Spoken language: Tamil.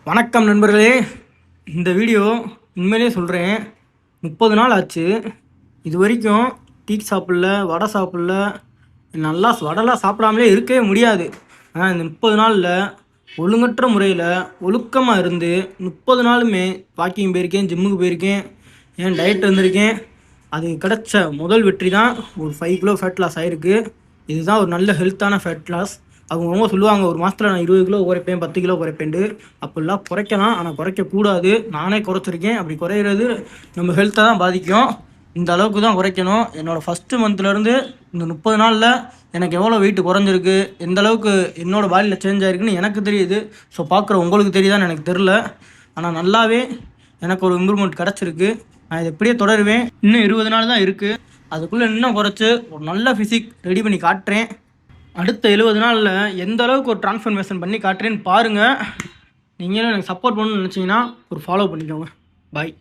வணக்கம் நண்பர்களே. இந்த வீடியோ உண்மையிலே சொல்கிறேன், 30 நாள் ஆச்சு. இது வரைக்கும் டீ சாப்பிடல, வடை சாப்பிடல, நல்லா வடைலாம் சாப்பிடாமலே இருக்கவே முடியாது. ஆனால் இந்த 30 நாளில் ஒழுங்கற்ற முறையில் ஒழுக்கமாக இருந்து 30 நாளுமே வாக்கிங் போயிருக்கேன், ஜிம்முக்கு போயிருக்கேன், ஏன் டயட் இருந்திருக்கேன். அது கிடச்ச முதல் வெற்றி தான் ஒரு 5 கிலோ ஃபேட் லாஸ் ஆகிருக்கு. இதுதான் ஒரு நல்ல ஹெல்த்தான ஃபேட் லாஸ். அவங்க சொல்லுவாங்க, ஒரு மாதத்தில் நான் 20 கிலோ குறைப்பேன், 10 கிலோ குறைப்பேன்ட்டு. அப்படிலாம் குறைக்கலாம், ஆனால் குறைக்கக்கூடாது. நானே குறைச்சிருக்கேன். அப்படி குறையிறது நம்ம ஹெல்த்தை தான் பாதிக்கும். இந்த அளவுக்கு தான் குறைக்கணும். என்னோடய ஃபஸ்ட்டு மந்த்லேருந்து இந்த 30 நாளில் எனக்கு எவ்வளோ வெயிட் குறைஞ்சிருக்கு, எந்த அளவுக்கு என்னோடய பாடியில் சேஞ்ச் ஆகிருக்குன்னு எனக்கு தெரியுது. ஸோ பார்க்குற உங்களுக்கு தெரியுதான்னு எனக்கு தெரில. ஆனால் நல்லாவே எனக்கு ஒரு இம்ப்ரூவ்மெண்ட் கிடச்சிருக்கு. நான் இதை எப்படியே தொடருவேன். இன்னும் 20 நாள் தான் இருக்குது. அதுக்குள்ளே இன்னும் குறைச்சி ஒரு நல்ல ஃபிசிக் ரெடி பண்ணி காட்டுறேன். அடுத்த 70 நாளில் எந்த அளவுக்கு ஒரு ட்ரான்ஸ்ஃபர்மேஷன் பண்ணி காட்டுறேன்னு பாருங்கள். நீங்களும் எனக்கு சப்போர்ட் பண்ணணும்னு நினச்சிங்கன்னா ஒரு ஃபாலோ பண்ணிக்கோங்க. பாய்.